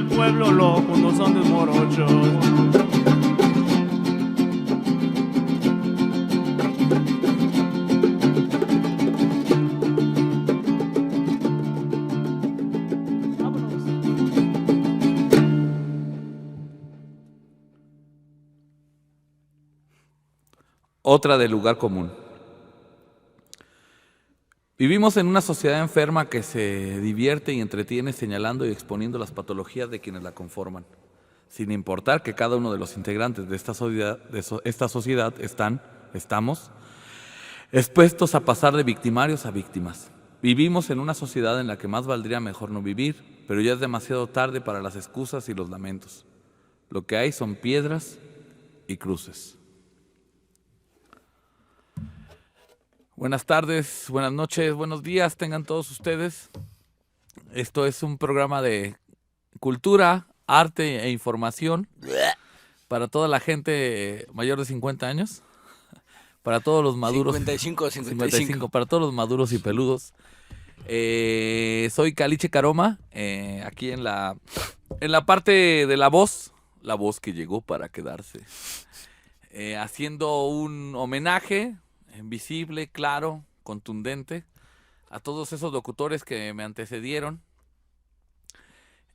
el pueblo loco, no son desmorochos. Otra del lugar común. Vivimos en una sociedad enferma que se divierte y entretiene señalando y exponiendo las patologías de quienes la conforman, sin importar que cada uno de los integrantes de esta sociedad estamos expuestos a pasar de victimarios a víctimas. Vivimos en una sociedad en la que más valdría mejor no vivir, pero ya es demasiado tarde para las excusas y los lamentos. Lo que hay son piedras y cruces. Buenas tardes, buenas noches, buenos días tengan todos ustedes. Esto es un programa de cultura, arte e información para toda la gente mayor de 50 años, para todos los maduros. 55. Para todos los maduros y peludos. Soy Caliche Caroma, aquí en la parte de la voz que llegó para quedarse. Haciendo un homenaje visible, claro, contundente a todos esos locutores que me antecedieron.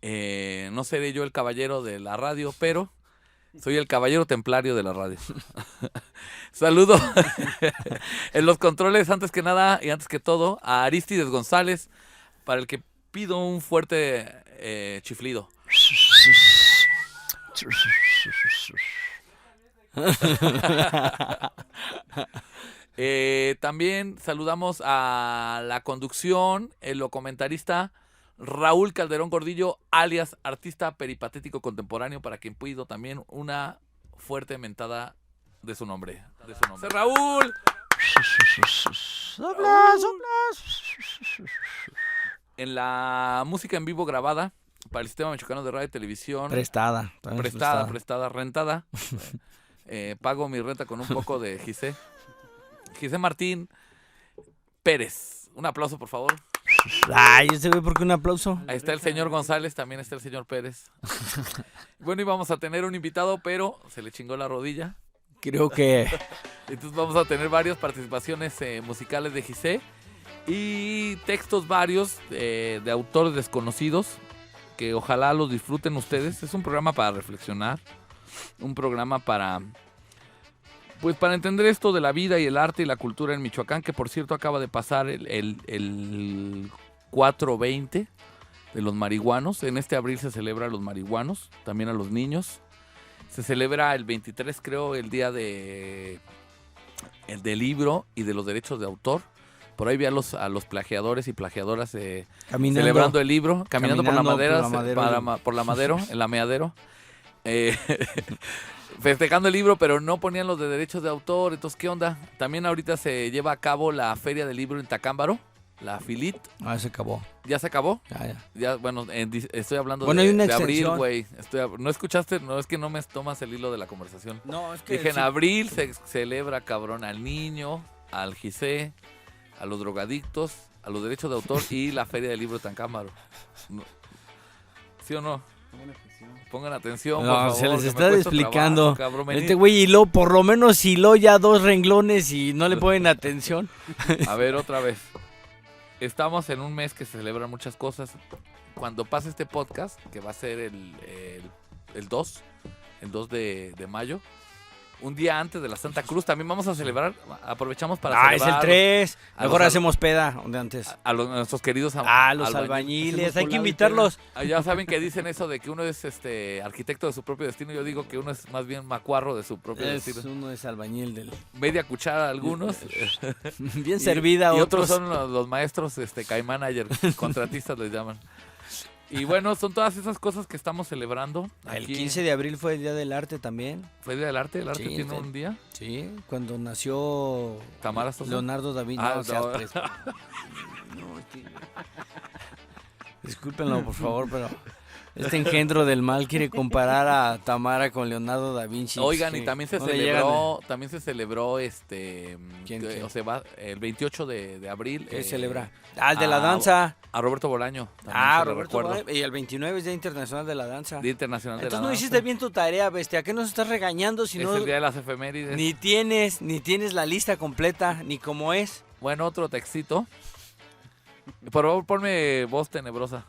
No seré yo el caballero de la radio, pero soy el caballero templario de la radio. Saludo en los controles, antes que nada y antes que todo, a Aristides González, para el que pido un fuerte chiflido. También saludamos a la conducción, el comentarista Raúl Calderón Gordillo, alias artista peripatético contemporáneo, para quien pido también una fuerte mentada de su nombre. Raúl. En la música en vivo grabada para el Sistema Michoacano de Radio y Televisión. Prestada, rentada. Pago mi renta con un poco de Gisé Martín Pérez. Un aplauso, por favor. Ay, ese güey, ¿por qué un aplauso? Ahí está el señor González, también está el señor Pérez. Bueno, íbamos a tener un invitado, pero se le chingó la rodilla. Creo que... Entonces vamos a tener varias participaciones musicales de Gisé y textos varios de autores desconocidos que ojalá los disfruten ustedes. Es un programa para reflexionar, un programa para entender esto de la vida y el arte y la cultura en Michoacán, que por cierto acaba de pasar el 4/20 de los marihuanos. En este abril se celebra a los marihuanos, también a los niños. Se celebra el 23, creo, el día del libro y de los derechos de autor. Por ahí vi a los plagiadores y plagiadoras celebrando el libro, caminando por la Madero, en la Meadero. Festejando el libro, pero no ponían los de derechos de autor. Entonces, ¿qué onda? También ahorita se lleva a cabo la Feria del Libro en Tacámbaro, la Filit. Se acabó. ¿Ya se acabó? Ya. Bueno, estoy hablando hay una de abril, extensión. güey. ¿No escuchaste? No, es que no me tomas el hilo de la conversación. No, es que... Dije, en abril se celebra, cabrón, al niño, al Gisé, a los drogadictos, a los derechos de autor y la Feria del Libro de Tacámbaro. No. ¿Sí o no? Pongan atención, por favor, se les que está me cuesta explicando. trabajo, cabrón, Este güey por lo menos hiló ya 2 renglones y no le ponen atención. A ver, otra vez. Estamos en un mes que se celebran muchas cosas. Cuando pase este podcast, que va a ser el 2 de mayo, un día antes de la Santa Cruz, también vamos a celebrar, aprovechamos para celebrar. Es el 3. Mejor hacemos peda, un día antes. A nuestros queridos los albañiles, hay que invitarlos. Ya saben que dicen eso de que uno es arquitecto de su propio destino. Yo digo que uno es más bien macuarro de su propio destino. Uno es albañil del... Media cuchara algunos. Bien servida. Y otros son los maestros Caimán Ayer, contratistas les llaman. Y bueno, son todas esas cosas que estamos celebrando. El 15 de abril fue el Día del Arte también. ¿Fue el Día del Arte? ¿El arte Sí, tiene un día? Sí, cuando nació Tamara Sosa. Leonardo da Vinci. Discúlpenlo, por favor, pero Este engendro del mal quiere comparar a Tamara con Leonardo da Vinci. Oigan, Sí, y también se no le llegan celebró ¿Quién? o sea, el 28 de abril. ¿Qué celebra? Ah, el de la a- danza. A Roberto Bolaño. también Ah, se le Roberto recuerda. Bolaño. Y el 29 es Día Internacional de la Danza. Día Internacional de la Entonces no Danza. hiciste bien tu tarea, bestia. ¿Qué nos estás regañando si Es no el día de las efemérides. ni tienes la lista completa, ni cómo es? Bueno, otro textito. Por favor, ponme voz tenebrosa.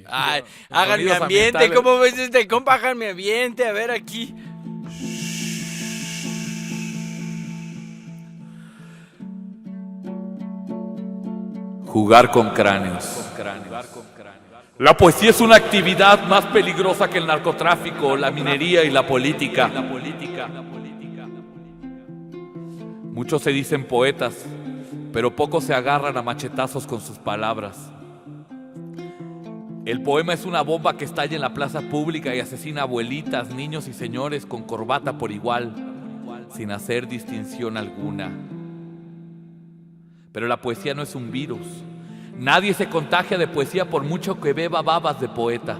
Ay, hagan mi sonidos ambiente. ambientales. ¿Cómo ves este compa? Hagan mi ambiente. A ver aquí. Jugar con cráneos. La poesía es una actividad más peligrosa que el narcotráfico, la minería y la política. Muchos se dicen poetas, pero pocos se agarran a machetazos con sus palabras. El poema es una bomba que estalla en la plaza pública y asesina abuelitas, niños y señores con corbata por igual, sin hacer distinción alguna. Pero la poesía no es un virus. Nadie se contagia de poesía por mucho que beba babas de poeta.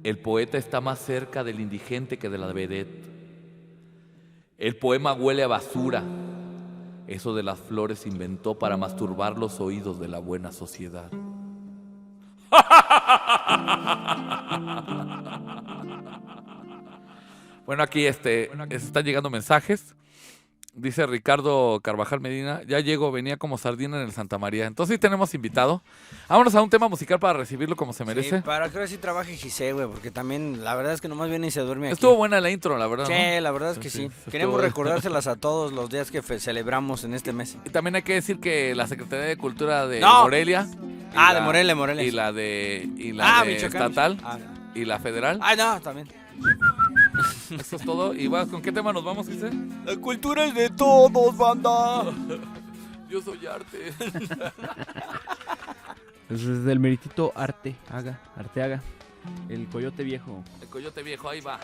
El poeta está más cerca del indigente que de la vedette. El poema huele a basura. Eso de las flores se inventó para masturbar los oídos de la buena sociedad. Bueno, aquí están llegando mensajes. Dice Ricardo Carvajal Medina, ya llego, venía como sardina en el Santa María. Entonces sí tenemos invitado. Vámonos a un tema musical para recibirlo como se merece. Sí, para que ahora sí trabaje Giselle, güey, porque también la verdad es que nomás viene y se duerme aquí. Estuvo buena la intro, la verdad, Sí, ¿no? la verdad es que sí. estuvo Queremos buena. recordárselas a todos los días que celebramos en este mes. Y también hay que decir que la Secretaría de Cultura de ¡No! Morelia. De Morelia. Y la de Michoacán. estatal Ah, y la federal. no, también. Eso es todo. Y bueno, ¿con qué tema nos vamos, Giselle? La cultura es de todos, banda. Yo soy arte. Pues es del meritito Arteaga, el Coyote Viejo. El Coyote Viejo, ahí va.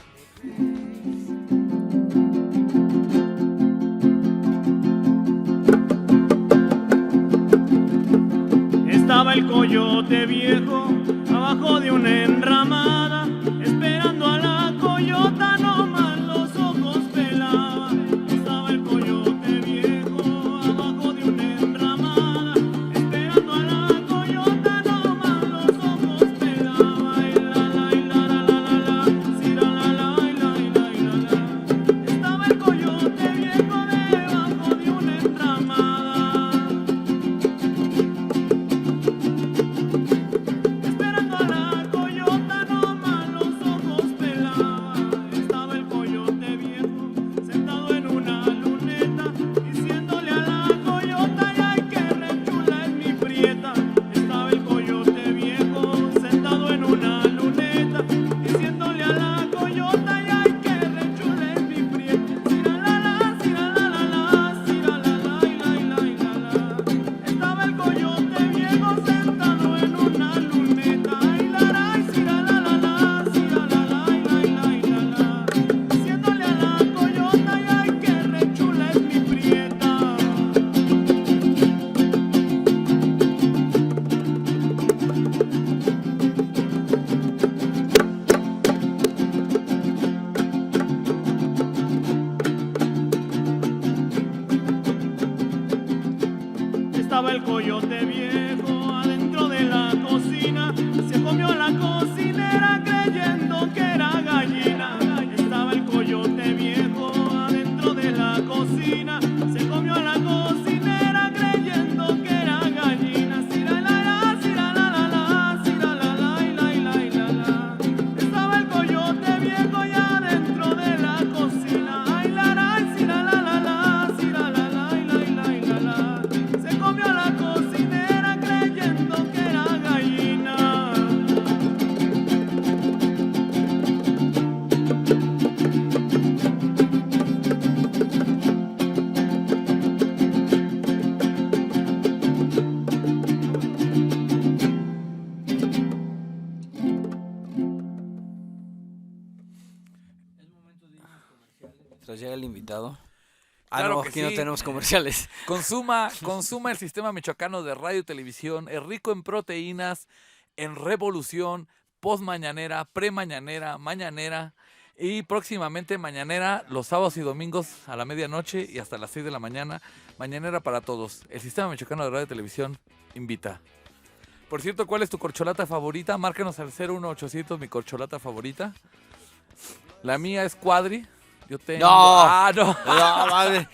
Estaba el coyote viejo abajo de una enramada, esperando a la coyota, nomás los ojos pelaba. Estaba el coyote viejo abajo de una enramada, esperando a la coyota, nomás los ojos pelaba. Si la la. Estaba el coyote viejo debajo de una enramada. Esperando a la coyota, nomás los ojos pelaba. Estaba el coyote viejo sentado en una luneta, diciéndole a la coyota, ay que rechula es mi prieta. Estaba el coyote viejo sentado en una luneta, diciéndole a la coyota, ay que rechula es mi prieta. Si la la la, estaba el coyote viejo sentado en una luneta, ay la la, diciéndole a la coyota, ay que rechula es mi prieta. Estaba el coyote viejo adentro de la cocina, se comió a la cocinera creyendo que era gallina. Estaba el coyote viejo adentro de la cocina, se comió a la cocinera creyendo que era gallina. Estaba el coyote viejo ya dentro de la cocina, ay la la, se comió a la cocinera creyendo que era gallina. Mientras llega el invitado. Claro no, que aquí no sí. tenemos comerciales. Consuma el sistema michoacano de radio y televisión. Es rico en proteínas, en revolución, postmañanera, premañanera, mañanera y próximamente mañanera los sábados y domingos a la medianoche y hasta las 6 de la mañana. Mañanera para todos. El sistema michoacano de radio y televisión invita. Por cierto, ¿cuál es tu corcholata favorita? Márcanos al 01800 mi corcholata favorita. La mía es Cuadri. Yo tengo... No. Ah, no. No, madre.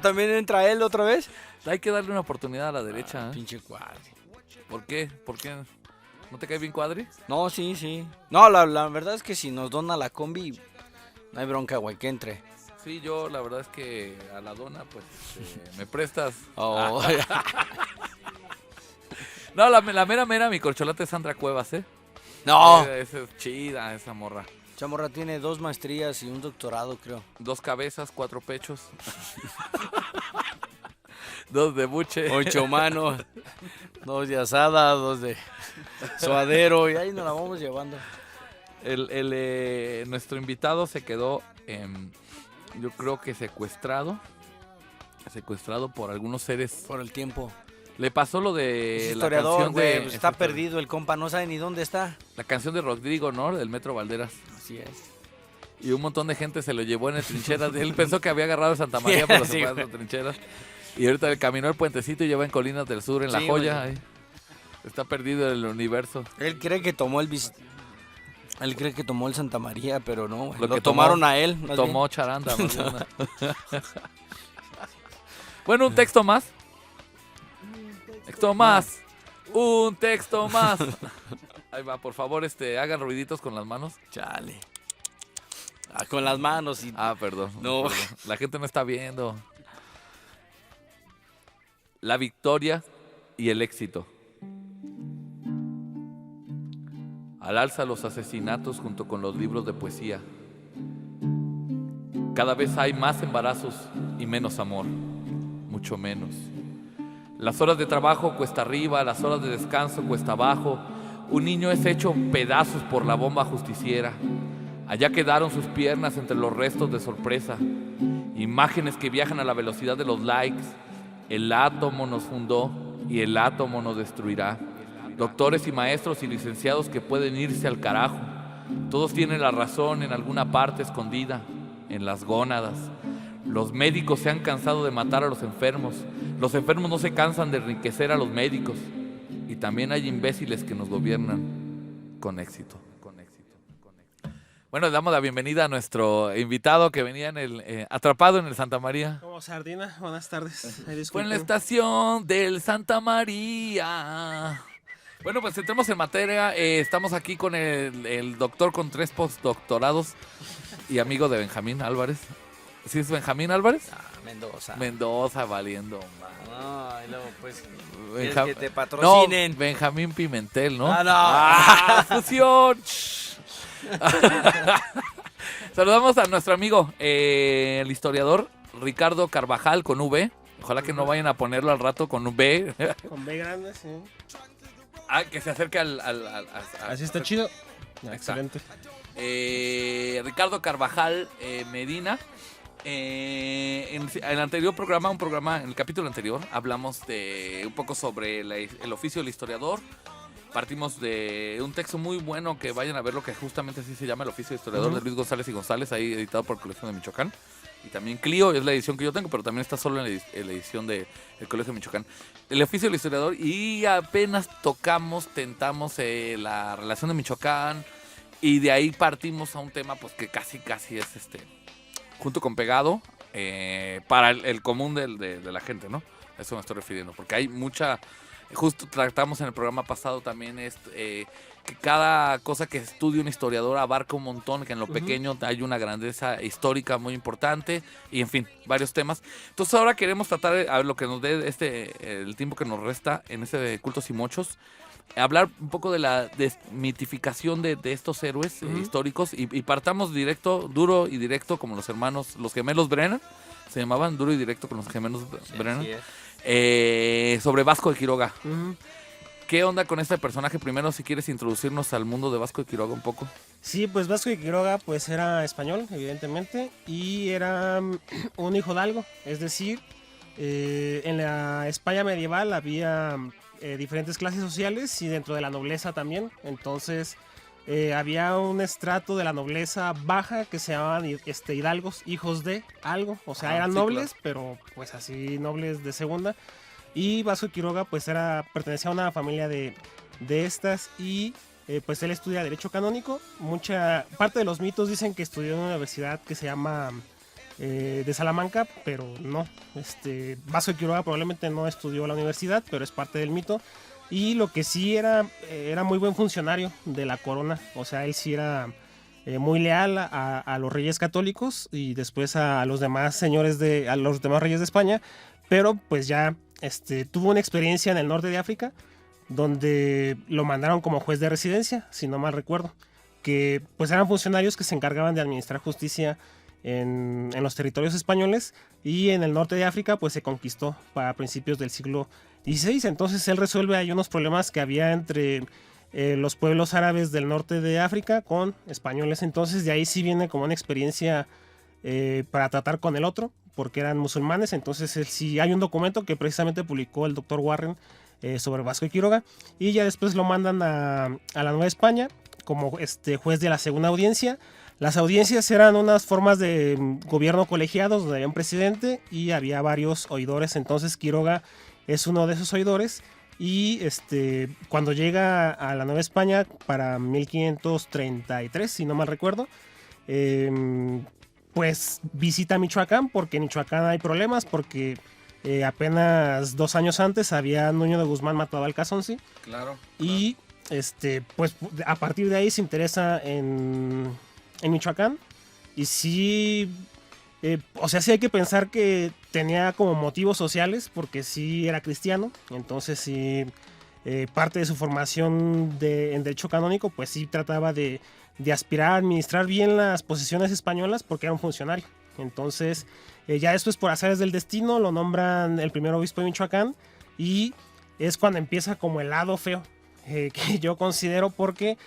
¿También entra él otra vez? Hay que darle una oportunidad a la derecha. ¿eh? Pinche Cuadri. ¿Por qué? ¿Por qué? ¿No te cae bien Cuadri? No, sí. No, la verdad es que si nos dona la combi, no hay bronca, güey, que entre. Sí, yo la verdad es que a la dona, pues, me prestas. Oh. No, la mera, mi corcholata es Sandra Cuevas, ¿eh? No. Esa es chida, esa morra. Chamorra tiene 2 maestrías y un doctorado, creo. 2 cabezas, 4 pechos. 2 de buche. 8 manos, 2 de asada, 2 de suadero, y ahí nos la vamos llevando. Nuestro invitado se quedó, yo creo que secuestrado por algunos seres. Por el tiempo. Le pasó lo de Es la historiador, canción güey, de... está perdido el compa, no sabe ni dónde está. La canción de Rodrigo, ¿no? Del Metro Valderas. Así es. Y un montón de gente se lo llevó en el trincheras. Él pensó que había agarrado Santa María, pero Sí, se fue a güey. las trincheras. Y ahorita caminó el puentecito y lleva en Colinas del Sur, en La Sí, Joya. güey. Ahí. Está perdido en el universo. Él cree que tomó el Santa María, pero no, güey. Lo Lo que tomaron tomó- a él. más Tomó charanda. más bien. Bueno, un texto más. Un texto más. Ahí va, por favor, hagan ruiditos con las manos. bien. Chale. Con las manos y... Perdón. No. Perdón. La gente no está viendo. La victoria y el éxito. Al alza los asesinatos junto con los libros de poesía. Cada vez hay más embarazos y menos amor. Mucho menos. Las horas de trabajo cuesta arriba, las horas de descanso cuesta abajo. Un niño es hecho pedazos por la bomba justiciera. Allá quedaron sus piernas entre los restos de sorpresa. Imágenes que viajan a la velocidad de los likes. El átomo nos fundó y el átomo nos destruirá. Doctores y maestros y licenciados que pueden irse al carajo. Todos tienen la razón en alguna parte escondida, en las gónadas. Los médicos se han cansado de matar a los enfermos. Los enfermos no se cansan de enriquecer a los médicos. Y también hay imbéciles que nos gobiernan con éxito. Bueno, le damos la bienvenida a nuestro invitado que venía atrapado en el Santa María. Como sardina, buenas tardes. Ay, Fue en disculpen. la estación del Santa María. Bueno, pues entremos en materia. Estamos aquí con el doctor con 3 postdoctorados y amigo de Benjamín Álvarez. ¿Sí es Benjamín Álvarez? Mendoza. Mendoza, valiendo. No, y luego pues... Benja- que te patrocinen. No, Benjamín Pimentel, ¿no? No. ¡Fusión! Saludamos a nuestro amigo, el historiador Ricardo Carvajal con V. Ojalá que no vayan a ponerlo al rato con V. Con B grande, sí. Que se acerque al Así está chido. Exacto. Excelente. Ricardo Carvajal Medina. En el anterior programa, en el capítulo anterior, hablamos de un poco sobre el oficio del historiador. Partimos de un texto muy bueno que vayan a ver lo que justamente así se llama El oficio del historiador, de Luis González y González, ahí editado por Colegio de Michoacán. Y también Clio, es la edición que yo tengo, pero también está solo en la edición del Colegio de Michoacán. El oficio del historiador, y apenas tentamos la relación de Michoacán, y de ahí partimos a un tema pues que casi es junto con pegado para el común de la gente, ¿no? A eso me estoy refiriendo, porque hay mucha... Justo tratamos en el programa pasado también que cada cosa que estudia un historiador abarca un montón, que en lo pequeño hay una grandeza histórica muy importante y en fin, varios temas. Entonces ahora queremos tratar, a ver lo que nos dé el tiempo que nos resta en ese de Cultos y Mochos, hablar un poco de la desmitificación de estos héroes históricos y partamos duro y directo como los gemelos Brennan, se llamaban Duro y Directo con los gemelos Brennan. Así es. Sobre Vasco de Quiroga. ¿Qué onda con este personaje? Primero, si quieres introducirnos al mundo de Vasco de Quiroga un poco. Sí, pues Vasco de Quiroga pues era español, evidentemente, y era un hijo de algo, es decir, en la España medieval había diferentes clases sociales y dentro de la nobleza también, entonces había un estrato de la nobleza baja que se llamaban hidalgos, hijos de algo, o sea, eran sí, nobles, claro. pero pues así nobles de segunda, y Vasco de Quiroga pues pertenecía a una familia de estas y pues él estudia Derecho Canónico. Mucha parte de los mitos dicen que estudió en una universidad que se llama de Salamanca, pero no. Vasco de Quiroga probablemente no estudió en la universidad, pero es parte del mito. Y lo que sí era muy buen funcionario de la corona. O sea, él sí era muy leal a los reyes católicos y después a los demás a los demás reyes de España. Pero pues ya tuvo una experiencia en el norte de África donde lo mandaron como juez de residencia, si no mal recuerdo, que pues eran funcionarios que se encargaban de administrar justicia en los territorios españoles, y en el norte de África pues se conquistó para principios del siglo XVI. Entonces él resuelve ahí unos problemas que había entre los pueblos árabes del norte de África con españoles. Entonces de ahí sí viene como una experiencia para tratar con el otro, porque eran musulmanes. Entonces sí hay un documento que precisamente publicó el doctor Warren sobre Vasco de Quiroga, y ya después lo mandan a la Nueva España como juez de la segunda audiencia. Las audiencias eran unas formas de gobierno colegiados donde había un presidente y había varios oidores. Entonces Quiroga es uno de esos oidores, y cuando llega a la Nueva España para 1533, si no mal recuerdo, pues visita Michoacán, porque en Michoacán hay problemas, porque apenas 2 años antes había Nuño de Guzmán matado al Alcázonzi. Claro. Y pues a partir de ahí se interesa en Michoacán. Y sí, o sea, sí hay que pensar que tenía como motivos sociales, porque sí era cristiano. Entonces sí, parte de su formación en derecho canónico, pues sí trataba de aspirar a administrar bien las posesiones españolas, porque era un funcionario. Entonces ya después, por azares del destino, lo nombran el primer obispo de Michoacán, y es cuando empieza como el lado feo, que yo considero, porque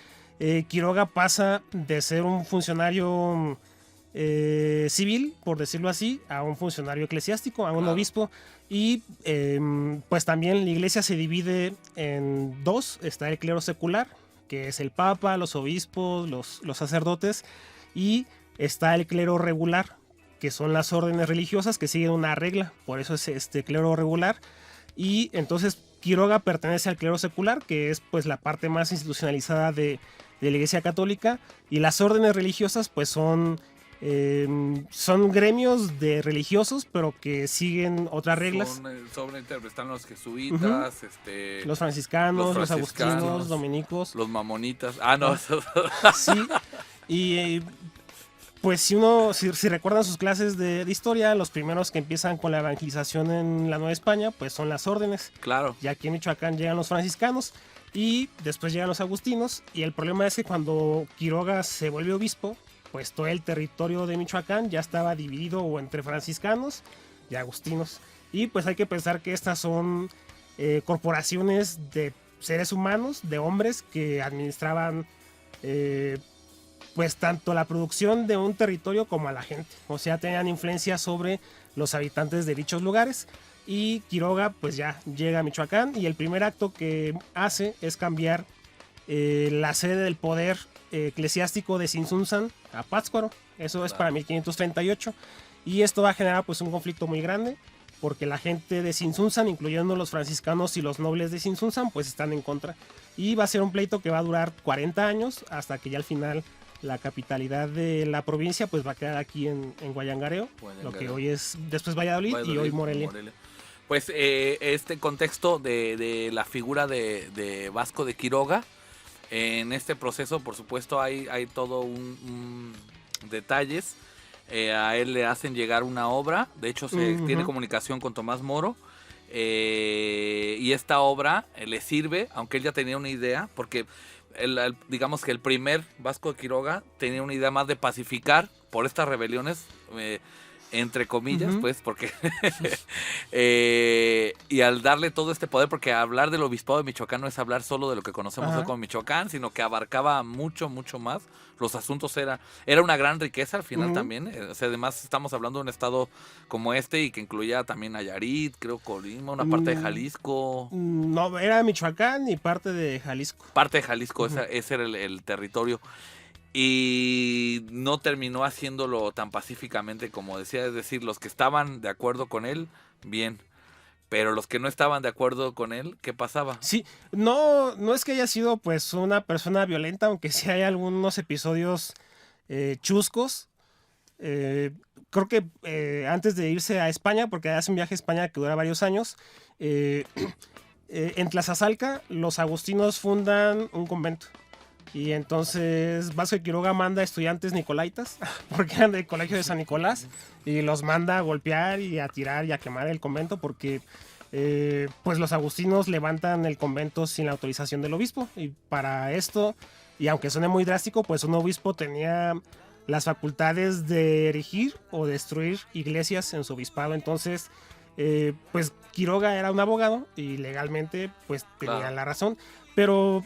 Quiroga pasa de ser un funcionario civil, por decirlo así, a un funcionario eclesiástico, a un obispo. Y pues también la iglesia se divide en dos. Está el clero secular, que es el papa, los obispos, los sacerdotes, y está el clero regular, que son las órdenes religiosas que siguen una regla, por eso es clero regular. Y entonces Quiroga pertenece al clero secular, que es pues la parte más institucionalizada de la Iglesia Católica, y las órdenes religiosas pues son gremios de religiosos, pero que siguen otras reglas. Están los jesuitas, Los franciscanos, los agustinos, los dominicos, los mamonitas. Ah, no. sí. Y pues si recuerdan sus clases de historia, los primeros que empiezan con la evangelización en la Nueva España pues son las órdenes. Claro. Y aquí en Michoacán llegan los franciscanos y después llegan los agustinos, y el problema es que cuando Quiroga se vuelve obispo, pues todo el territorio de Michoacán ya estaba dividido o entre franciscanos y agustinos. Y pues hay que pensar que estas son corporaciones de seres humanos, de hombres que administraban pues tanto la producción de un territorio como a la gente. O sea, tenían influencia sobre los habitantes de dichos lugares. Y Quiroga pues ya llega a Michoacán, y el primer acto que hace es cambiar la sede del poder eclesiástico de Tzintzuntzan a Pátzcuaro. Eso es para 1538, y esto va a generar pues un conflicto muy grande, porque la gente de Tzintzuntzan, incluyendo los franciscanos y los nobles de Tzintzuntzan, pues están en contra, y va a ser un pleito que va a durar 40 años hasta que ya al final la capitalidad de la provincia pues va a quedar aquí en Guayangareo, lo que hoy es después Valladolid y hoy Morelia. Pues este contexto de la figura de Vasco de Quiroga, en este proceso por supuesto hay todo un detalles. A él le hacen llegar una obra, de hecho tiene comunicación con Tomás Moro, y esta obra le sirve, aunque él ya tenía una idea, porque digamos que el primer Vasco de Quiroga tenía una idea más de pacificar por estas rebeliones entre comillas, Ujú. pues, porque y al darle todo este poder, porque hablar del obispado de Michoacán no es hablar solo de lo que conocemos Ajá. hoy como Michoacán, sino que abarcaba mucho, mucho más. Los asuntos era una gran riqueza al final Ujú. también. O sea, además estamos hablando de un estado como este y que incluía también Nayarit, creo Colima, una parte de Mm, Jalisco. No, era Michoacán y parte de Jalisco. Parte de Jalisco, Ujú. ese era el territorio. Y no terminó haciéndolo tan pacíficamente como decía, es decir, los que estaban de acuerdo con él, bien, pero los que no estaban de acuerdo con él, ¿qué pasaba? Sí, no es que haya sido pues una persona violenta, aunque sí hay algunos episodios chuscos. Eh, Creo que antes de irse a España, porque hace un viaje a España que dura varios años, eh, en Tlazazalca los agustinos fundan un convento. Y entonces Vasco de Quiroga manda estudiantes nicolaitas, porque eran del colegio de San Nicolás, y los manda a golpear y a tirar y a quemar el convento, porque pues los agustinos levantan el convento sin la autorización del obispo. Y para esto, y aunque suene muy drástico, pues un obispo tenía las facultades de erigir o destruir iglesias en su obispado. Entonces, pues Quiroga era un abogado y legalmente pues tenía Claro. la razón. Pero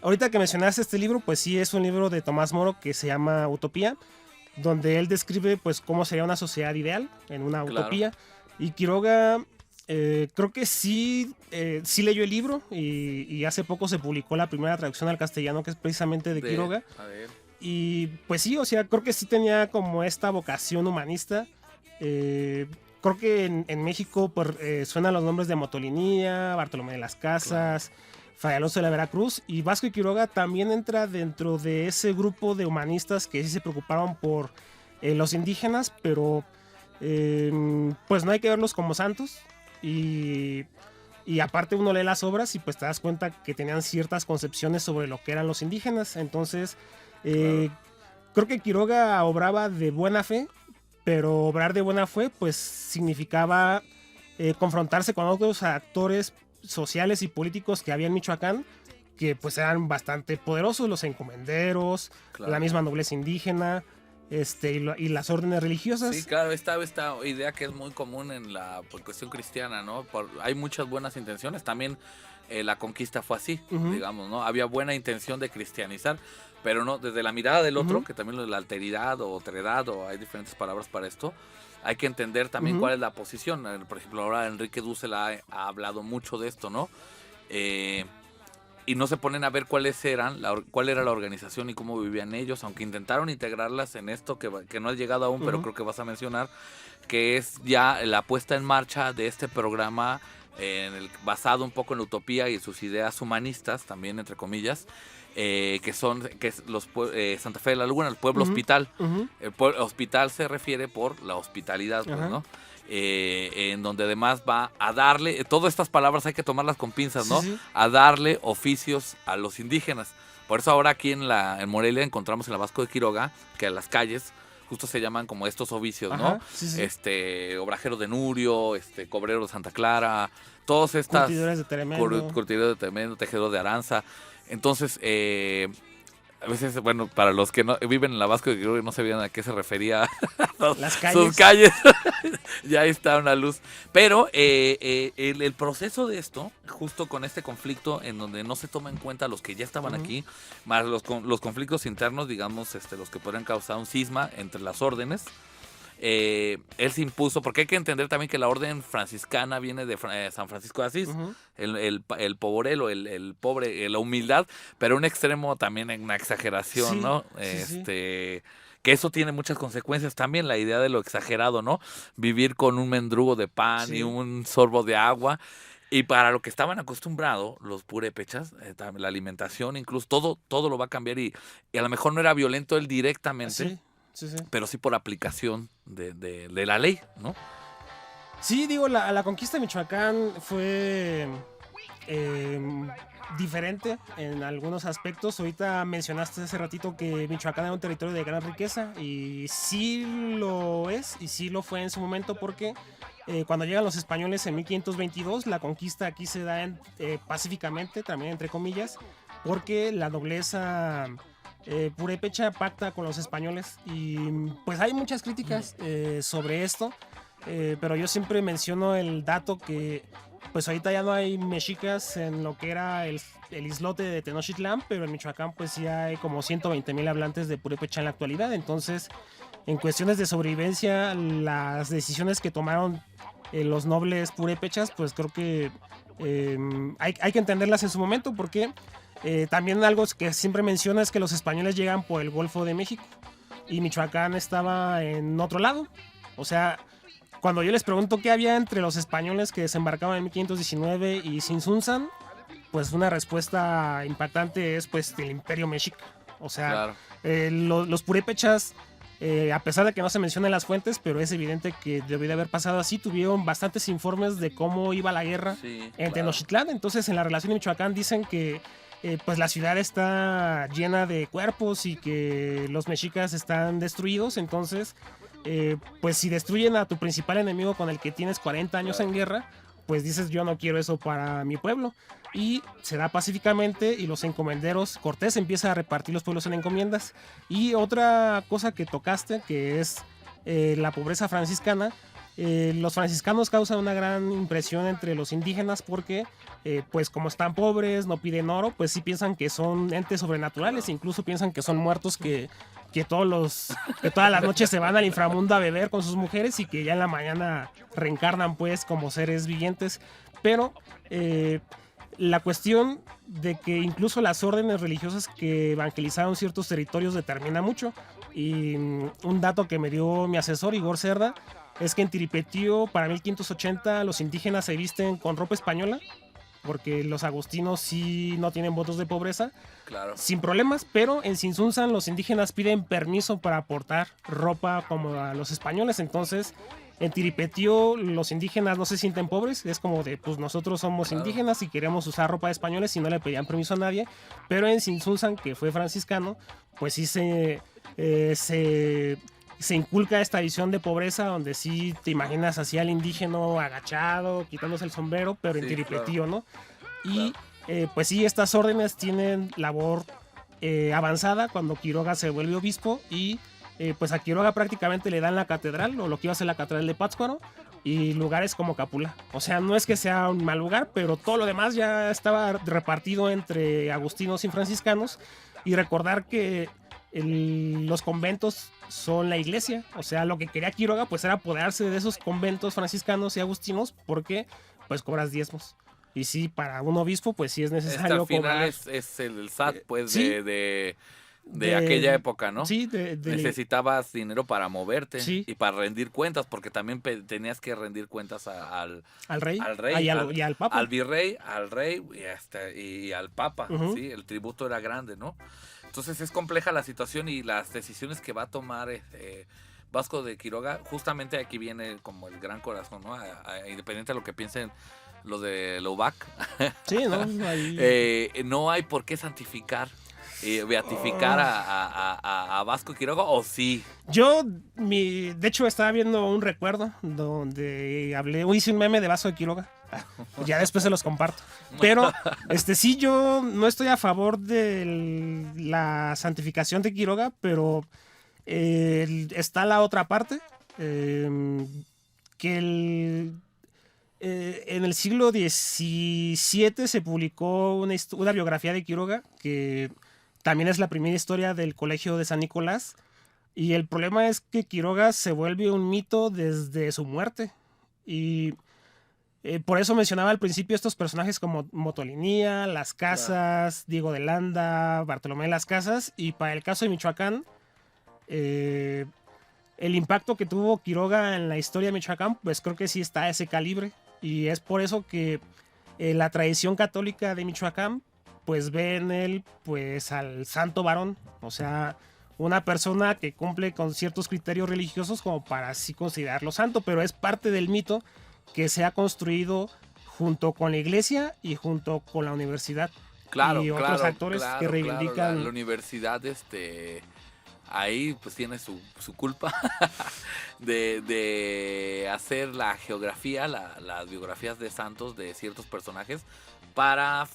ahorita que mencionaste este libro, pues sí es un libro de Tomás Moro que se llama Utopía, donde él describe pues cómo sería una sociedad ideal en una Claro. utopía. Y Quiroga creo que sí leyó el libro y hace poco se publicó la primera traducción al castellano que es precisamente de Quiroga. A ver. Y pues sí, o sea, creo que sí tenía como esta vocación humanista. Creo que en México suenan los nombres de Motolinía, Bartolomé de las Casas, Fray Alonso de la Veracruz, y Vasco de Quiroga también entra dentro de ese grupo de humanistas que sí se preocuparon por los indígenas, pero pues no hay que verlos como santos. Y aparte uno lee las obras y pues te das cuenta que tenían ciertas concepciones sobre lo que eran los indígenas. Entonces, creo que Quiroga obraba de buena fe, pero obrar de buena fe pues significaba confrontarse con otros actores sociales y políticos que había en Michoacán, que pues eran bastante poderosos, los encomenderos, Claro. la misma nobleza indígena, y las órdenes religiosas. Sí, claro, esta idea que es muy común en la cuestión cristiana, ¿no? Hay muchas buenas intenciones, también la conquista fue así, Ujú. digamos, ¿no? Había buena intención de cristianizar, pero no, desde la mirada del otro, Ujú. que también lo de la alteridad o otredad, o hay diferentes palabras para esto, hay que entender también Ujú. cuál es la posición. Por ejemplo, ahora Enrique Dussel ha hablado mucho de esto, ¿no? Y no se ponen a ver cuál era la organización y cómo vivían ellos, aunque intentaron integrarlas en esto que no ha llegado aún, pero Ujú. creo que vas a mencionar, que es ya la puesta en marcha de este programa basado un poco en la utopía y sus ideas humanistas, también entre comillas, que es Santa Fe de la Laguna, el pueblo Ujú. hospital. Ujú. El hospital se refiere por la hospitalidad, pues, Ajá. ¿no? En donde además va a darle, todas estas palabras hay que tomarlas con pinzas, ¿no? Sí, sí. A darle oficios a los indígenas. Por eso ahora aquí en Morelia encontramos en la Vasco de Quiroga que a las calles justo se llaman como estos oficios, ¿no? Ajá, sí, sí. Obrajero de Nurio, cobrero de Santa Clara, todas estas Curtidores de tremendo. curtidores de tremendo, tejedor de Aranza. Entonces, a veces, bueno, para los que no viven en la Vasco de Quiroga y no sabían a qué se refería Las sus calles, ya está una luz. Pero el proceso de esto, justo con este conflicto en donde no se toma en cuenta a los que ya estaban Ujú. aquí, más los conflictos internos, digamos, los que podrían causar un cisma entre las órdenes, él se impuso, porque hay que entender también que la orden franciscana viene de San Francisco de Asís, Ujú. el pobrelo, el pobre, la humildad, pero un extremo también en una exageración, Sí, ¿no? sí, sí. Que eso tiene muchas consecuencias también, la idea de lo exagerado, ¿no? Vivir con un mendrugo de pan Sí. y un sorbo de agua. Y para lo que estaban acostumbrados los purépechas, la alimentación, incluso todo lo va a cambiar y a lo mejor no era violento él directamente, Sí, sí, sí. pero sí por aplicación de la ley, ¿no? Sí, digo, la conquista de Michoacán fue diferente en algunos aspectos. Ahorita mencionaste hace ratito que Michoacán era un territorio de gran riqueza y sí lo es y sí lo fue en su momento porque cuando llegan los españoles en 1522 la conquista aquí se da pacíficamente, también entre comillas, porque la nobleza Purépecha pacta con los españoles y pues hay muchas críticas sobre esto, pero yo siempre menciono el dato que pues ahorita ya no hay mexicas en lo que era el islote de Tenochtitlán, pero en Michoacán pues sí hay como 120,000 hablantes de Purépecha en la actualidad. Entonces, en cuestiones de sobrevivencia, las decisiones que tomaron los nobles purépechas, pues creo que hay que entenderlas en su momento, porque también algo que siempre menciona es que los españoles llegan por el Golfo de México y Michoacán estaba en otro lado. O sea, cuando yo les pregunto qué había entre los españoles que desembarcaban en 1519 y Tzintzuntzan, pues una respuesta impactante es pues el Imperio Mexica. O sea, Claro. Los purépechas, a pesar de que no se mencionan las fuentes, pero es evidente que debió de haber pasado así, tuvieron bastantes informes de cómo iba la guerra Sí, en claro. Tenochtitlán. Entonces, en la relación de Michoacán dicen que pues la ciudad está llena de cuerpos y que los mexicas están destruidos. Entonces, pues si destruyen a tu principal enemigo con el que tienes 40 años en guerra, pues dices, yo no quiero eso para mi pueblo. Y se da pacíficamente y los encomenderos, Cortés empieza a repartir los pueblos en encomiendas. Y otra cosa que tocaste, que es la pobreza franciscana. Los franciscanos causan una gran impresión entre los indígenas porque, pues como están pobres, no piden oro, pues sí piensan que son entes sobrenaturales, incluso piensan que son muertos que todas las noches se van al inframundo a beber con sus mujeres y que ya en la mañana reencarnan pues como seres vivientes. Pero la cuestión de que incluso las órdenes religiosas que evangelizaron ciertos territorios determina mucho. Y un dato que me dio mi asesor Igor Cerda es que en Tiripetío para 1580 los indígenas se visten con ropa española, porque los agustinos sí no tienen votos de pobreza, Claro. sin problemas, pero en Tzintzuntzan los indígenas piden permiso para aportar ropa como a los españoles. Entonces en Tiripetío los indígenas no se sienten pobres, es como de pues nosotros somos Claro. indígenas y queremos usar ropa de españoles y no le pedían permiso a nadie. Pero en Tzintzuntzan, que fue franciscano, pues sí se inculca esta visión de pobreza donde sí te imaginas así al indígena agachado, quitándose el sombrero, pero en Sí, Tiripetío, ¿no? Y pues sí, estas órdenes tienen labor avanzada cuando Quiroga se vuelve obispo y pues a Quiroga prácticamente le dan la catedral o lo que iba a ser la catedral de Pátzcuaro y lugares como Capula. O sea, no es que sea un mal lugar, pero todo lo demás ya estaba repartido entre agustinos y franciscanos. Y recordar que los conventos son la iglesia. O sea, lo que quería Quiroga pues era apoderarse de esos conventos franciscanos y agustinos porque pues cobras diezmos. Y sí, para un obispo pues sí es necesario Al final cobrar. es el SAT, pues, sí. de aquella época, ¿no? Sí, Necesitabas dinero para moverte Sí. y para rendir cuentas, porque también tenías que rendir cuentas al al rey, rey, y al papa. al virrey, al rey y al papa. Ujú. ¿Sí? El tributo era grande, ¿no? Entonces es compleja la situación y las decisiones que va a tomar Vasco de Quiroga. Justamente aquí viene como el gran corazón, ¿no? Independiente de lo que piensen los de Lovac, Sí, ¿no? Ahí- no hay por qué santificar, beatificar a Vasco Quiroga, ¿o sí? Yo, de hecho, estaba viendo un recuerdo donde hice un meme de Vasco de Quiroga. Ya después se los comparto. Pero, sí, yo no estoy a favor de la santificación de Quiroga, pero está la otra parte, que en el siglo XVII se publicó una biografía de Quiroga, que también es la primera historia del Colegio de San Nicolás. Y el problema es que Quiroga se vuelve un mito desde su muerte. Y por eso mencionaba al principio estos personajes como Motolinía, Las Casas, Diego de Landa, Bartolomé de las Casas. Y para el caso de Michoacán, el impacto que tuvo Quiroga en la historia de Michoacán, pues creo que sí está a ese calibre. Y es por eso que la tradición católica de Michoacán pues ve en él pues al santo varón, o sea, una persona que cumple con ciertos criterios religiosos como para así considerarlo santo, pero es parte del mito que se ha construido junto con la iglesia y junto con la universidad. Claro, y otros actores que reivindican claro, la universidad, ahí pues tiene su culpa de hacer la geografía, las biografías de santos de ciertos personajes, para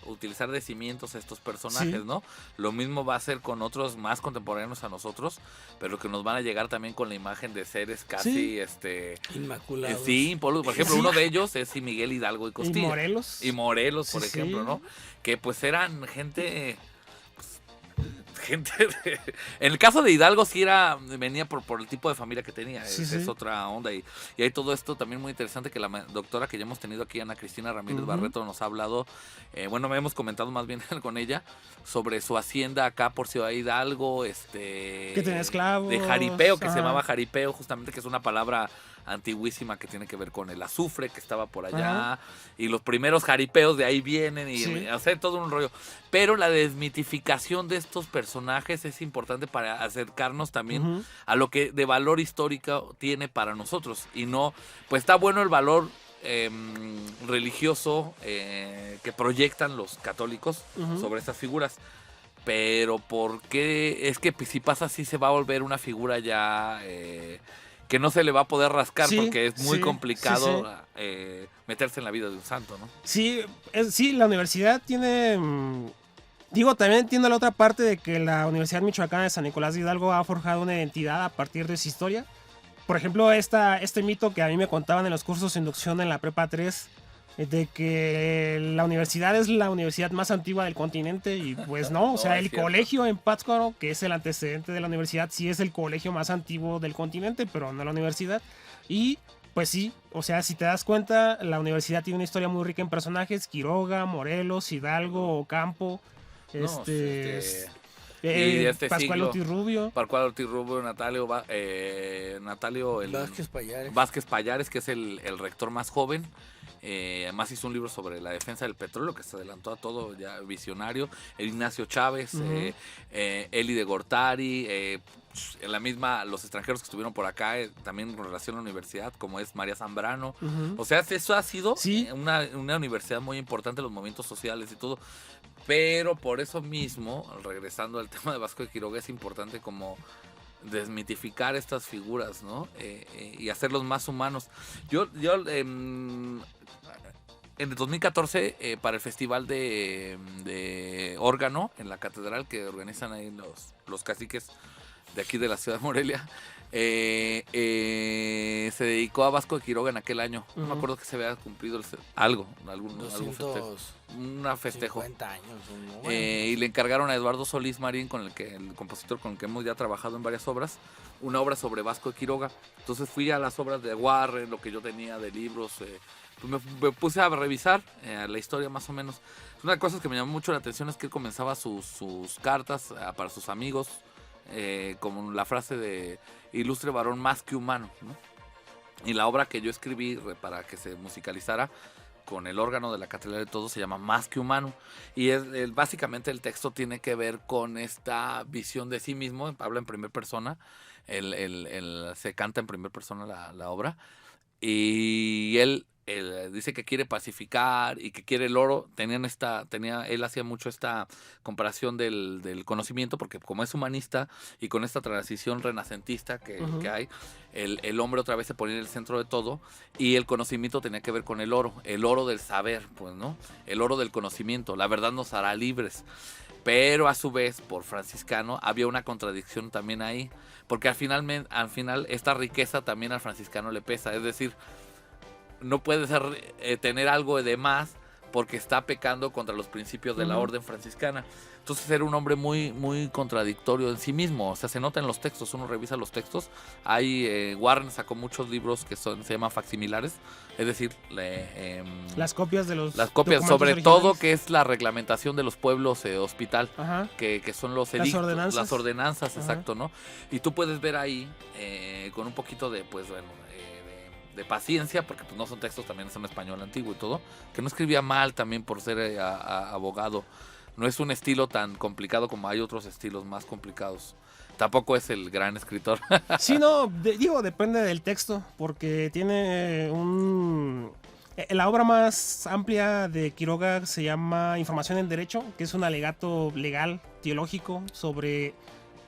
utilizar de cimientos a estos personajes, Sí. ¿no? Lo mismo va a ser con otros más contemporáneos a nosotros, pero que nos van a llegar también con la imagen de seres casi, Inmaculados. sí, impolutos. Por ejemplo, Sí. uno de ellos es Miguel Hidalgo y Y Costilla. Morelos. Y Morelos, por Sí, ejemplo, sí. ¿no? Que pues eran gente... En el caso de Hidalgo sí venía por el tipo de familia que tenía, Sí, es sí. otra onda y hay todo esto también muy interesante que la doctora que ya hemos tenido aquí, Ana Cristina Ramírez Ujú. Barreto, nos ha hablado, me hemos comentado más bien con ella sobre su hacienda acá por Ciudad Hidalgo, Que tenía esclavos. de jaripeo, que se Ajá. llamaba jaripeo, justamente, que es una palabra antiguísima que tiene que ver con el azufre que estaba por allá, y los primeros jaripeos de ahí vienen, y Sí. hacer todo un rollo. Pero la desmitificación de estos personajes es importante para acercarnos también Ujú. a lo que de valor histórico tiene para nosotros. Y no, pues está bueno el valor religioso que proyectan los católicos Ujú. sobre estas figuras. Pero ¿por qué? Es que si pasa así se va a volver una figura ya que no se le va a poder rascar, Sí, porque es muy sí, complicado sí, meterse en la vida de un santo, ¿no? Sí, sí, la universidad tiene... digo, también entiendo la otra parte de que la Universidad Michoacana de San Nicolás de Hidalgo ha forjado una identidad a partir de su historia. Por ejemplo, este mito que a mí me contaban en los cursos de inducción en la Prepa 3, de que la universidad es la universidad más antigua del continente, y pues no, o sea, No, es el cierto. colegio en Pátzcuaro, que es el antecedente de la universidad, sí es el colegio más antiguo del continente, pero no la universidad. Y pues sí, o sea, si te das cuenta, la universidad tiene una historia muy rica en personajes: Quiroga, Morelos, Hidalgo, Ocampo, No, y de este Pascual siglo, Ortiz Rubio. Pascual Ortiz Rubio, Natalio Vázquez Payares, que es el rector más joven. Además hizo un libro sobre la defensa del petróleo que se adelantó a todo, ya visionario. El Ignacio Chávez, Ujú. Eli de Gortari, los extranjeros que estuvieron por acá, también con relación a la universidad, como es María Zambrano. Ujú. O sea, eso ha sido Sí. una universidad muy importante en los movimientos sociales y todo. Pero por eso mismo, regresando al tema de Vasco de Quiroga, es importante como desmitificar estas figuras, ¿no? Y hacerlos más humanos. Yo en el 2014, para el festival de órgano en la catedral que organizan ahí los caciques de aquí de la ciudad de Morelia, se dedicó a Vasco de Quiroga en aquel año. No me Ujú. acuerdo que se había cumplido algún festejo. 250 Un festejo. años. ¿no? Bueno, Y le encargaron a Eduardo Solís Marín, el compositor con el que hemos ya trabajado en varias obras, una obra sobre Vasco de Quiroga. Entonces fui a las obras de Warren, lo que yo tenía de libros, pues me puse a revisar la historia más o menos. Una de las cosas que me llamó mucho la atención es que él comenzaba sus cartas para sus amigos con la frase de ilustre varón más que humano, ¿no? Y la obra que yo escribí para que se musicalizara con el órgano de la Catedral de Todos se llama Más que Humano, y básicamente el texto tiene que ver con esta visión de sí mismo. Habla en primera persona, se canta en primera persona la obra, y él dice que quiere pacificar y que quiere el oro. Él hacía mucho esta comparación del conocimiento, porque como es humanista y con esta transición renacentista que Ujú. hay, el hombre otra vez se ponía en el centro de todo, y el conocimiento tenía que ver con el oro del saber, pues, ¿no? El oro del conocimiento, la verdad nos hará libres. Pero a su vez, por franciscano, había una contradicción también ahí, porque al final esta riqueza también al franciscano le pesa. Es decir, no puede tener algo de más porque está pecando contra los principios de la Ujú. orden franciscana. Entonces era un hombre muy, muy contradictorio en sí mismo. O sea, se nota en los textos, uno revisa los textos. Warren sacó muchos libros que se llaman facsimilares, es decir, Las copias de los las copias, documentos sobre originales. todo que es la reglamentación de los pueblos hospital, Ajá. que son los Las edictos, ordenanzas. las ordenanzas, Ajá. exacto, ¿no? Y tú puedes ver ahí, con un poquito de, pues bueno, de paciencia, porque pues no son textos, también son español antiguo y todo, que no escribía mal también por ser abogado. No es un estilo tan complicado como hay otros estilos más complicados. Tampoco es el gran escritor. Sí, no, depende del texto, porque tiene la obra más amplia de Quiroga se llama Información en Derecho, que es un alegato legal, teológico, sobre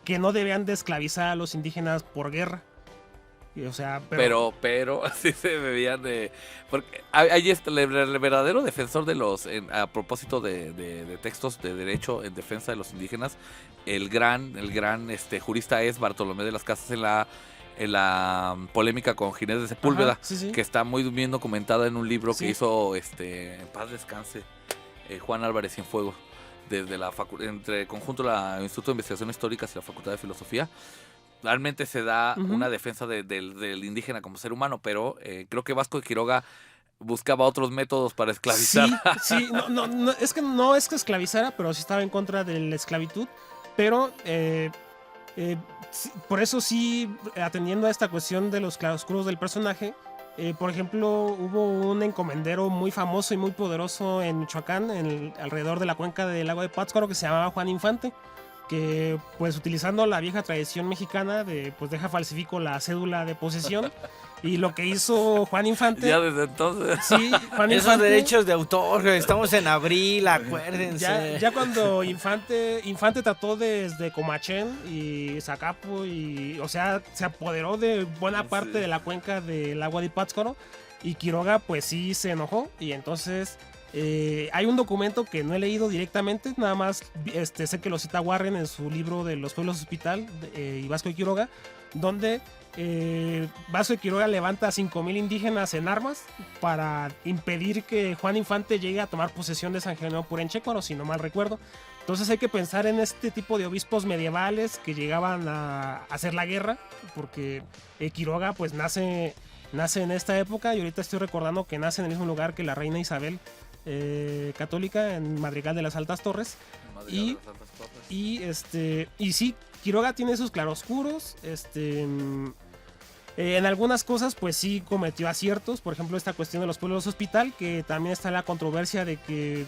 que no debían de esclavizar a los indígenas por guerra. O sea, Pero así se bebían de... Porque ahí está el verdadero defensor de los... a propósito de textos de derecho en defensa de los indígenas, el gran jurista es Bartolomé de las Casas en la polémica con Ginés de Sepúlveda, Ajá, sí. que está muy bien documentada en un libro Sí. que hizo, en paz descanse, Juan Álvarez Cienfuegos, desde entre conjunto la Instituto de Investigaciones Históricas y la Facultad de Filosofía. Realmente se da una defensa del indígena como ser humano, pero creo que Vasco de Quiroga buscaba otros métodos para esclavizar. Sí, no, es que no es que esclavizara, pero sí estaba en contra de la esclavitud, pero sí, por eso sí, atendiendo a esta cuestión de los claroscuros del personaje, por ejemplo, hubo un encomendero muy famoso y muy poderoso en Michoacán, alrededor de la cuenca del lago de Pátzcuaro, que se llamaba Juan Infante, que pues utilizando la vieja tradición mexicana de pues falsifico la cédula de posesión, y lo que hizo Juan Infante... Ya desde entonces. Sí, Juan Esos Infante, derechos de autor, estamos en abril, acuérdense. ya cuando Infante trató desde Comachén y Zacapo, y o sea, se apoderó de buena parte de la cuenca del agua de Pátzcuaro, y Quiroga pues sí se enojó, y entonces hay un documento que no he leído directamente, nada más sé que lo cita Warren en su libro de Los Pueblos Hospital y Vasco de Quiroga, donde Vasco de Quiroga levanta a 5,000 indígenas en armas para impedir que Juan Infante llegue a tomar posesión de San Jerónimo Purenchecuaro, si no mal recuerdo. Entonces hay que pensar en este tipo de obispos medievales que llegaban a hacer la guerra, porque Quiroga pues nace en esta época, y ahorita estoy recordando que nace en el mismo lugar que la reina Isabel católica, en Madrigal de las Altas Torres. Y sí, Quiroga tiene sus claroscuros, en algunas cosas pues sí cometió aciertos, por ejemplo esta cuestión de los pueblos hospital, que también está la controversia de que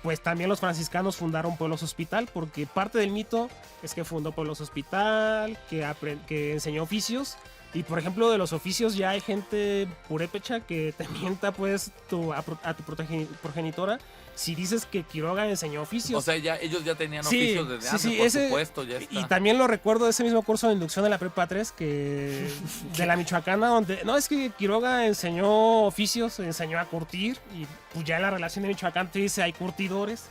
pues también los franciscanos fundaron pueblos hospital, porque parte del mito es que fundó pueblos hospital, que enseñó oficios, y por ejemplo de los oficios ya hay gente purépecha que te mienta pues a tu progenitora si dices que Quiroga enseñó oficios. O sea, ellos ya tenían Sí, oficios desde antes, sí, por supuesto. Ya y está. también lo recuerdo de ese mismo curso de inducción de la Prepa 3 que de la Michoacana, donde no, es que Quiroga enseñó oficios, enseñó a curtir, y pues ya en la relación de Michoacán te dice hay curtidores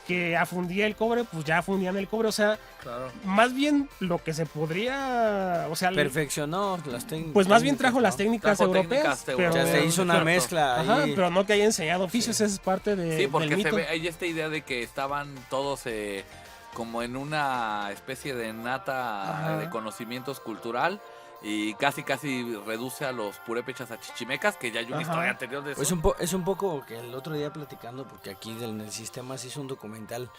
que afundía el cobre, pues ya afundían el cobre, o sea, Claro. más bien lo que se podría, o sea, Perfeccionó las técnicas. pues más bien trajo las técnicas Trajo europeas, técnicas Ya se hizo una Exacto. mezcla ajá, ahí. pero no que haya enseñado oficios, esa es parte de, Sí, porque del se mito. ve, hay esta idea de que estaban todos como en una especie de nata Ajá. de conocimientos cultural, y casi reduce a los purépechas a chichimecas, que ya hay una Ajá. historia anterior de eso. Pues es un poco que el otro día platicando, porque aquí en el sistema se hizo un documental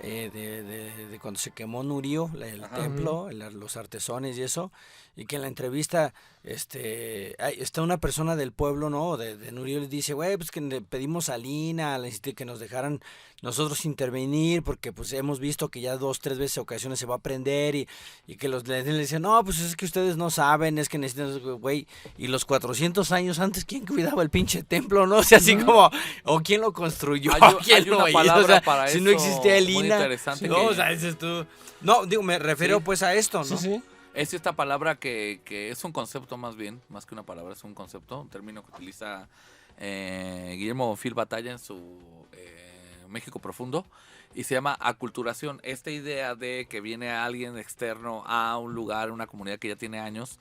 de cuando se quemó Nurio, el templo, los artesones y eso, y que en la entrevista está una persona del pueblo, ¿no? De Nurio, le dice, güey, pues que le pedimos a Lina, que nos dejaran nosotros intervenir, porque pues hemos visto que ya 2-3 veces ocasiones se va a prender, y que le dicen, no, pues es que ustedes no saben, es que necesitan, güey, y los 400 años antes, ¿quién cuidaba el pinche templo, no? O sea, así como, o quién lo construyó, ¿quién hay una lo hizo? palabra O sea, para si eso no existía el muy INA, interesante, no, que o sea, dices tú, no, digo, me refiero Sí. pues a esto, ¿no? Sí, sí. es esta palabra que es un concepto más que una palabra, es un concepto, un término que utiliza Guillermo Phil Batalla en su México Profundo, y se llama aculturación. Esta idea de que viene alguien externo a un lugar, una comunidad que ya tiene años,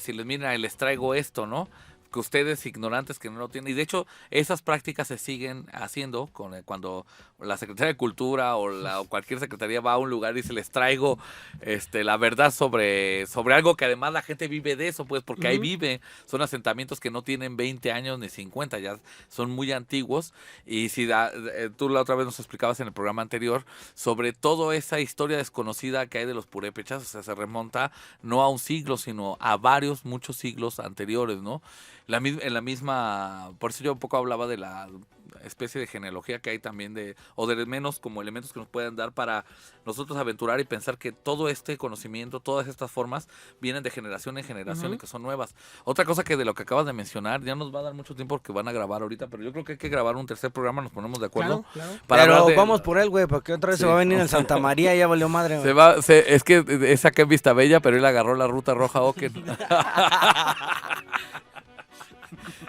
si les mira, les traigo esto, ¿no? Que ustedes ignorantes que no lo tienen, y de hecho esas prácticas se siguen haciendo cuando la Secretaría de Cultura o cualquier secretaría va a un lugar y se les traigo la verdad sobre algo que además la gente vive de eso, pues porque ahí vive, son asentamientos que no tienen 20 años ni 50, ya son muy antiguos, y si tú la otra vez nos explicabas en el programa anterior sobre toda esa historia desconocida que hay de los purépechas, o sea, se remonta no a un siglo, sino a muchos siglos anteriores, ¿no? En la misma, por eso yo un poco hablaba de especie de genealogía que hay también o de menos como elementos que nos pueden dar para nosotros aventurar y pensar que todo este conocimiento, todas estas formas vienen de generación en generación y que son nuevas. Otra cosa que de lo que acabas de mencionar, ya nos va a dar mucho tiempo porque van a grabar ahorita, pero yo creo que hay que grabar un tercer programa, nos ponemos de acuerdo. Claro. Para Pero hablar de- vamos por él, güey, porque otra vez Sí, se va a venir no. en Santa María y ya valió madre, güey. es que es acá en Vista Bella, pero él agarró la ruta roja Oken.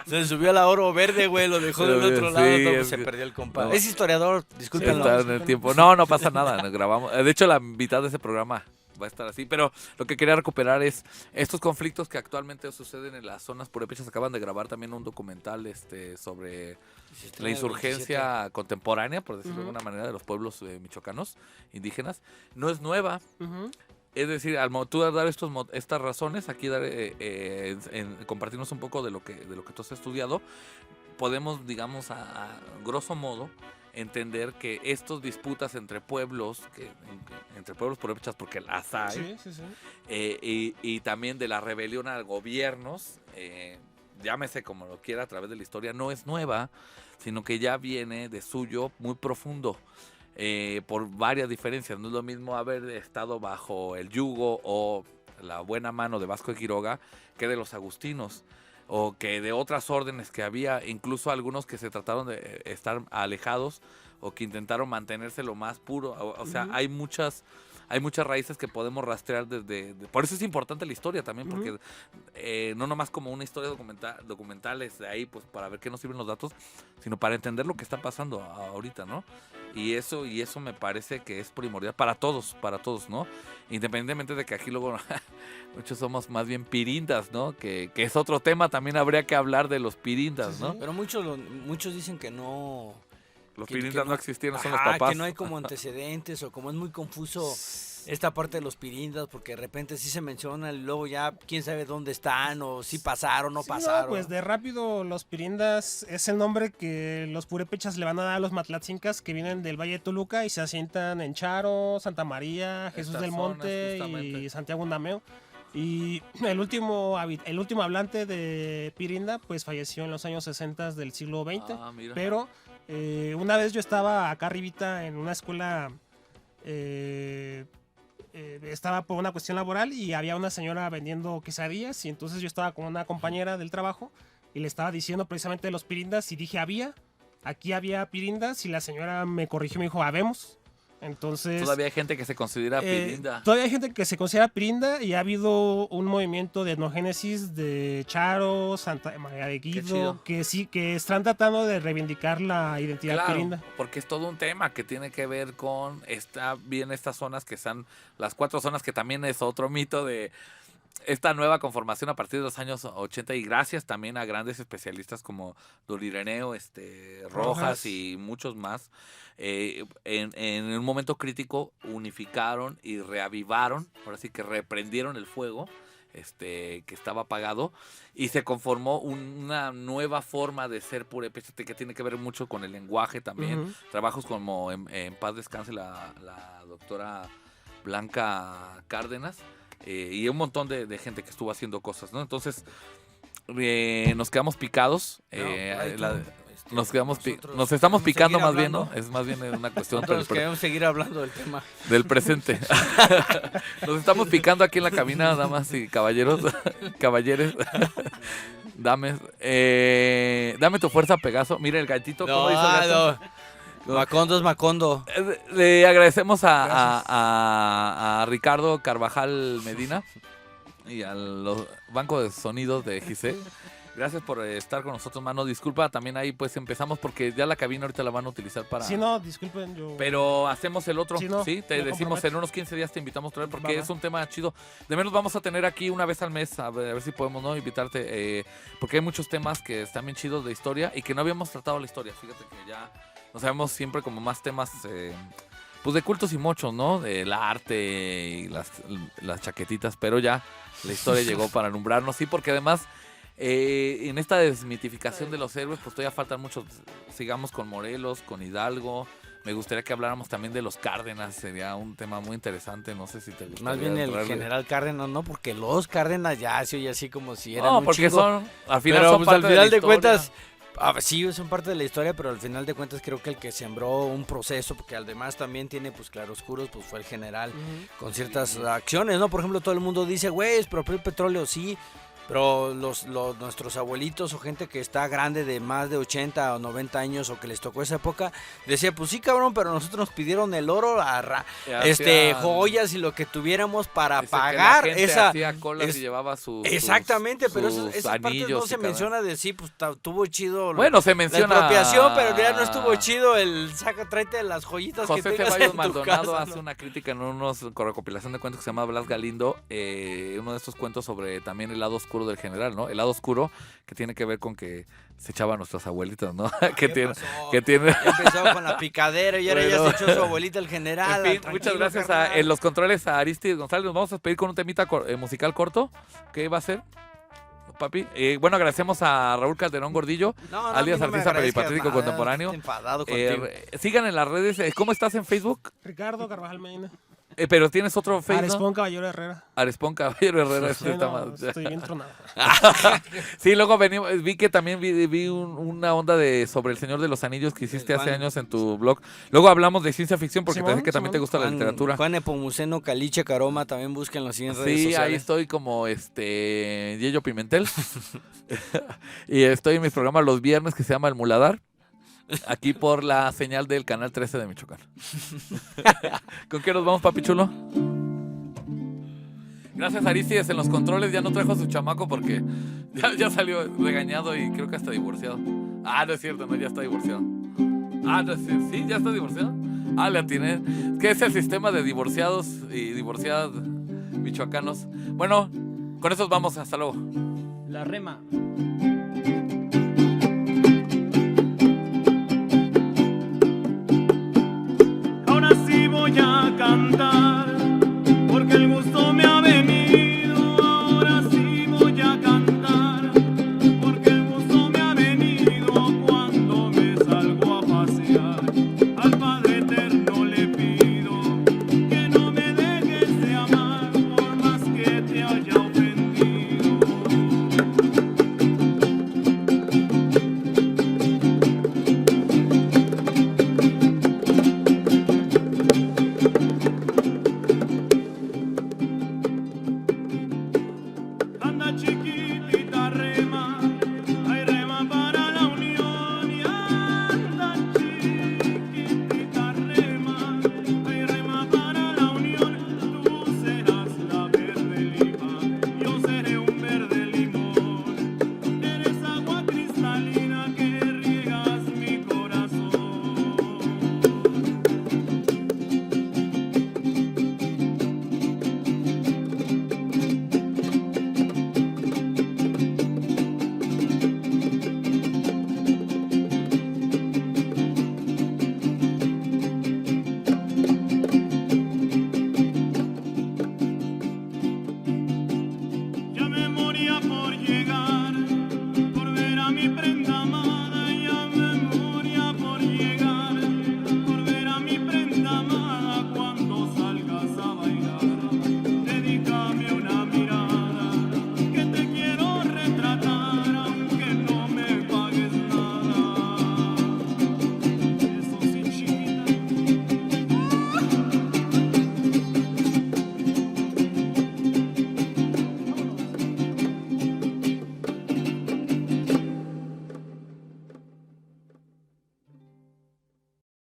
Se subió a la Oro Verde, güey, lo dejó del otro Sí, lado, es se que- perdió el compa. no. Es historiador, discúlpenlo. Está en el tiempo. No pasa nada, nos grabamos. De hecho, la mitad de ese programa va a estar así, pero lo que quería recuperar es estos conflictos que actualmente suceden en las zonas purépechas. Acaban de grabar también un documental sobre la insurgencia contemporánea, por decirlo de alguna manera, de los pueblos michoacanos, indígenas. No es nueva. Ujú. Es decir, al tú dar estas razones, aquí compartirnos un poco de lo que tú has estudiado, podemos, digamos, a grosso modo, entender que estos disputas entre pueblos, entre pueblos purépechas, porque las hay, Sí. y también de la rebelión a gobiernos, llámese como lo quiera a través de la historia, no es nueva, sino que ya viene de suyo muy profundo. Por varias diferencias. No es lo mismo haber estado bajo el yugo o la buena mano de Vasco de Quiroga que de los agustinos o que de otras órdenes que había, incluso algunos que se trataron de estar alejados o que intentaron mantenerse lo más puro. O sea, hay muchas raíces que podemos rastrear por eso es importante la historia también, porque no nomás como una historia documentales de ahí, pues para ver qué nos sirven los datos, sino para entender lo que está pasando ahorita, ¿no? Y eso me parece que es primordial para todos, ¿no? Independientemente de que aquí luego muchos somos más bien pirindas, ¿no? Que es otro tema, también habría que hablar de los pirindas, ¿no? Pero muchos dicen que no... Los que pirindas no existieron, son los Ajá, papás. que no hay como antecedentes o como es muy confuso esta parte de los pirindas, porque de repente sí se menciona y luego ya quién sabe dónde están o si pasaron o no Sí, pasaron. pues de rápido los pirindas es el nombre que los purépechas le van a dar a los matlatzincas que vienen del Valle de Toluca y se asientan en Charo, Santa María, Jesús Estas del Monte zonas, justamente. y Santiago Undameo. Y el último hablante de Pirinda pues falleció en los años 60 del siglo XX. Ah, mira. Pero una vez yo estaba acá arribita en una escuela, estaba por una cuestión laboral y había una señora vendiendo quesadillas y entonces yo estaba con una compañera del trabajo y le estaba diciendo precisamente de los pirindas y dije aquí había pirindas y la señora me corrigió y me dijo, habemos. Entonces, Todavía hay gente que se considera pirinda. todavía hay gente que se considera pirinda y ha habido un movimiento de etnogénesis de Charo, Santa María de Guido, chido. que sí, que están tratando de reivindicar la identidad Claro, pirinda. porque es todo un tema que tiene que ver con estas zonas que están, las 4 zonas, que también es otro mito de esta nueva conformación a partir de los años 80 y gracias también a grandes especialistas como Dolireneo, Rojas y muchos más, en un momento crítico unificaron y reavivaron, ahora sí que reprendieron el fuego que estaba apagado y se conformó una nueva forma de ser purépecha que tiene que ver mucho con el lenguaje también. Ujú. Trabajos como en paz descanse la doctora Blanca Cárdenas, y un montón de gente que estuvo haciendo cosas, ¿no? Entonces nos quedamos picados, nos estamos picando más bien, ¿no? Es más bien una cuestión Nosotros queremos seguir hablando del tema. del presente. Nos estamos picando aquí en la cabina, damas y caballeros, caballeres. Dame tu fuerza, Pegaso. Mira el gatito, ¿cómo dice el gato? Macondo es Macondo. Le agradecemos a Ricardo Carvajal Medina y al Banco de Sonidos de Gise. Gracias por estar con nosotros, mano. Disculpa, también ahí pues empezamos porque ya la cabina ahorita la van a utilizar para... Sí, no, disculpen, yo... Pero hacemos el otro, Sí, no, ¿sí? Te me decimos comprometo. en unos 15 días te invitamos otra vez porque Va. es un tema chido. De menos vamos a tener aquí una vez al mes, a ver si podemos, ¿no? Invitarte, porque hay muchos temas que están bien chidos de historia y que no habíamos tratado la historia. Fíjate que ya nos sabemos siempre como más temas, pues de cultos y mochos, ¿no? Del arte y las chaquetitas, pero ya la historia llegó para alumbrarnos, sí, porque además... en esta desmitificación de los héroes, pues todavía faltan muchos. Sigamos con Morelos, con Hidalgo. Me gustaría que habláramos también de los Cárdenas. Sería un tema muy interesante. No sé si te gustaría. Más bien el entrarle. general Cárdenas, no, porque los Cárdenas ya se oye así como si eran No, un porque chingo. son. Al final Pero son pues, al parte final la de historia. cuentas, Sí, son parte de la historia, pero al final de cuentas creo que el que sembró un proceso, porque además también tiene pues claroscuros, pues fue el general con ciertas acciones, ¿no? Por ejemplo, todo el mundo dice, güey, expropió el petróleo, sí, pero nuestros abuelitos o gente que está grande de más de 80 o 90 años o que les tocó esa época, decía, pues sí, cabrón, pero nosotros nos pidieron el oro, joyas y lo que tuviéramos para pagar esa... Hacía colas y llevaba exactamente, pero esas partes anillos no se menciona de sí, pues tuvo chido bueno, se menciona la expropiación, pero ya no estuvo chido el tráete las joyitas José que tengas Ceballos en tu Maldonado casa, hace ¿no? una crítica en una recopilación de cuentos que se llama Blas Galindo, uno de estos cuentos sobre también el lado oscuro del general, ¿no? El lado oscuro que tiene que ver con que se echaba a nuestras abuelitas, ¿no? que tiene Ya empezó con la picadera y ahora ya se echó su abuelita el general. En fin, muchas gracias en los controles a Aristides González. Nos vamos a despedir con un temita musical corto. ¿Qué va a ser, papi? Bueno, agradecemos a Raúl Calderón Gordillo, alias artista peripatético contemporáneo. Sigan en las redes. ¿Cómo estás en Facebook? Ricardo Carvajal Medina. Pero tienes otro Facebook. Arespón Caballero Herrera. Arespón Caballero Herrera. Sí, estoy bien tronado. Sí, luego vi que también vi una onda sobre El Señor de los Anillos que hiciste hace años en tu blog. Luego hablamos de ciencia ficción porque te sé que también te gusta la literatura. Juan Epomuceno Caliche Caroma, también búsquenlo así en redes sociales. Sí, ahí estoy como Yello Pimentel. Y estoy en mis programas los viernes que se llama El Muladar. Aquí por la señal del canal 13 de Michoacán. ¿Con qué nos vamos, papi chulo? Gracias, Aristides en los controles. Ya no trajo a su chamaco porque ya salió regañado y creo que hasta divorciado. Ah, no es cierto, no, ya está divorciado. Ah, no, sí, ya está divorciado. Ah, le atiné. ¿Qué es el sistema de divorciados y divorciadas michoacanos? Bueno, con eso vamos. Hasta luego. La Rema. Ahora sí voy a cantar.